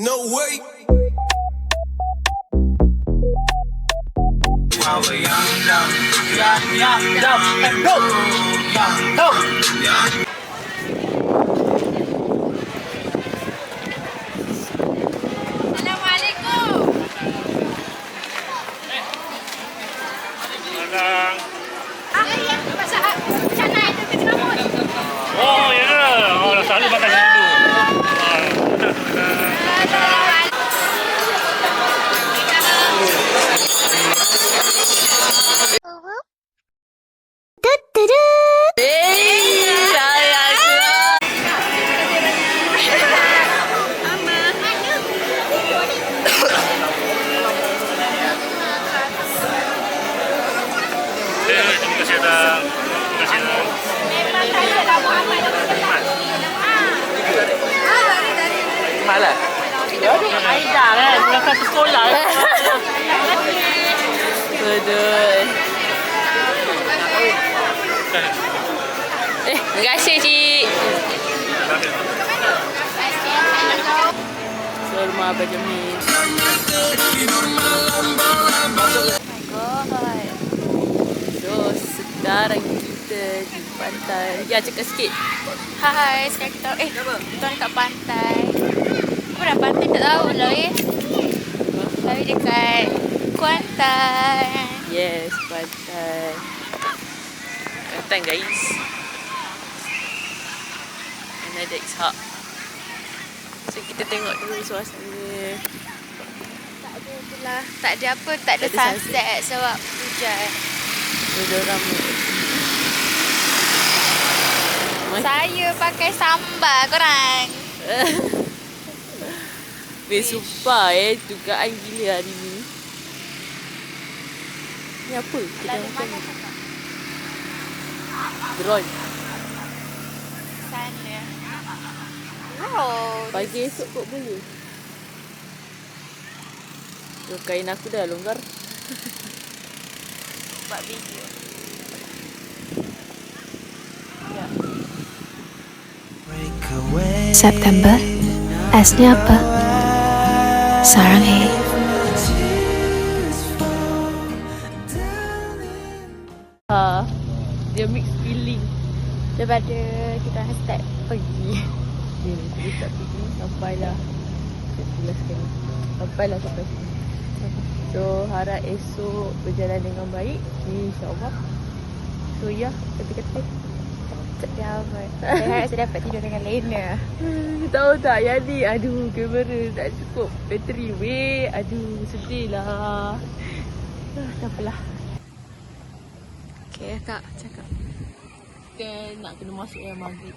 No way. Oh, ya ke? Oh, dah selalu makan yang dulu. Terima kasih datang. Terima kasih datang. Malah. Aida kan, bukan sekolah. Betul. Terima kasih, Cik. Surma Benjamin. So, sekarang kita di pantai. Ya, cakap sikit. Hai, sekarang kita kita dekat pantai. Apa dah pantai tak tahu lah Tapi dekat Kuantan. Yes, pantai. Pantai, guys. Another Ishak. So, kita tengok dulu suasana. Tak ada itulah. Tak ada apa, tak ada sunset sebab hujan. Ada orang. Saya pakai sambal korang. Sumpah dugaan gila hari ni. Ni apa? Kita makan ni. Drone. Sana. Wow. Pagi esok kot boleh. So, kain aku dah longgar. Buat video. September, S-nya apa? Sarang hai. Dia mix feeling. Daripada kita orang start pergi. Ni kita pergi sampailah. Sampailah sampai sini. So harap esok berjalan dengan baik, insya-Allah. So ya, kata-kata Saya harap saya dapat tidur dengan Lena. tahu tak yang ni, aduh kamera tak cukup bateri weh. Aduh sedih lah. Tak apalah. Okay, Kak, cakap. Kita nak kena masuk yang maghrib.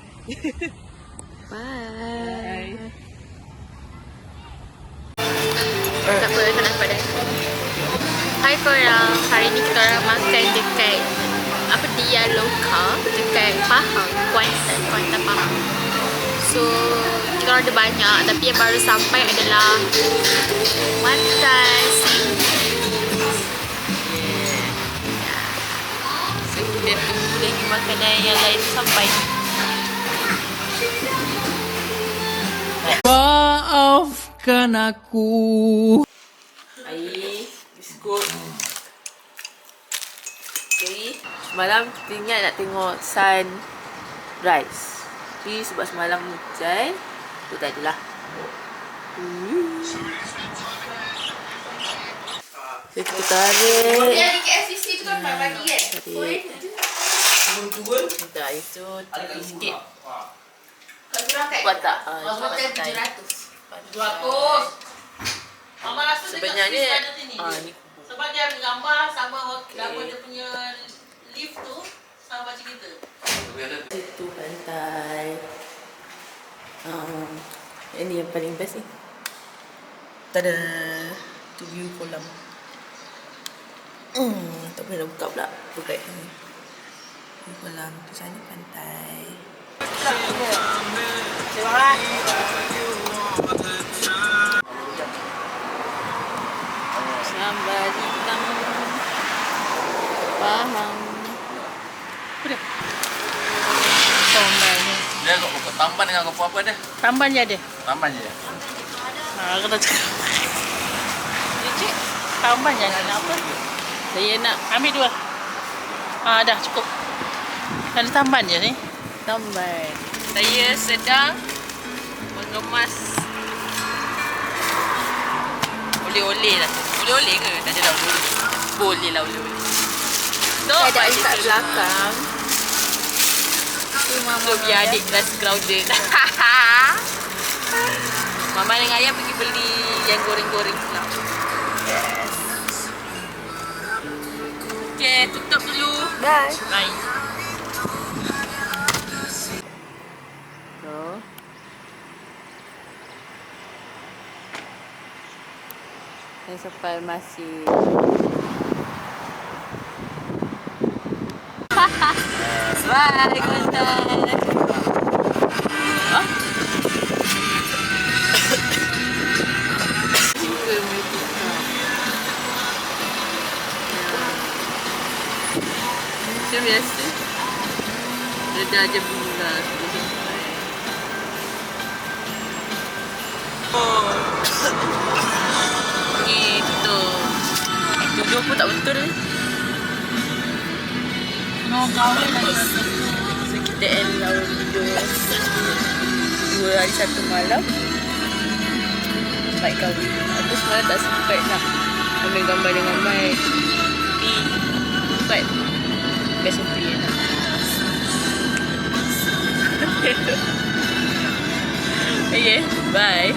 Bye. Tak apa, tak nampak dah. Hai korang, hari ni kita orang makan dekat apa dia lokal dekat Pahang, Kuantan Pahang. So, kita orang ada banyak tapi yang baru sampai adalah mantan So kita tunggu lagi makanan yang lain sampai. Maafkan aku. Air, biskut. Okay, semalam kita ingat nak tengok sunrise. Tapi sebab semalam hujan, tu tak adalah. So kita tarik. yang di KFC tu kan bagi kan? Tarik. Dah itu tinggi sikit. Buat tak? Pantai. 200. Mama rasa dia Sebenarnya tak sini. ni Sebab dia ambil gambar sama gambar dia punya lift tu sama macam kita. itu pantai. Ini yang paling best ni. Tada, tu view kolam. Tak boleh nak buka pula. Buka ni. View kolam tu sana pantai. Sambal hitam Pahang. Dia kok tamban dengan apa-apa dia? Tamban je ada. Tamban je. Kena cakap. Cik, tambah jangan nak apa? Saya nak Ambil 2. Dah cukup. Ada tambahan je ni. tambahan. Saya sedang mengemas oleh-oleh lah. Oleh-oleh ke? Tak ada lah oleh-oleh. Boleh lah oleh-oleh. So, Ada kat belakang. So, biar adik rasa crowded. Mama dengan ayah pergi beli yang goreng-goreng pula. Okay, tutup dulu. Bye. Bye. So, saya sampai masih bye, konten. Macam biasa. Reda je bunga sudah sampai. Oh. Gitu. Tujuh pun tak betul ni. No, kahwin lagi. So kita end lawan video 2 hari 1 malam. Baik kahwin. Aku semalam tak sempat nak ambil gambar dengan Mike. Tapi sempat best of 3 lah. Okay, bye.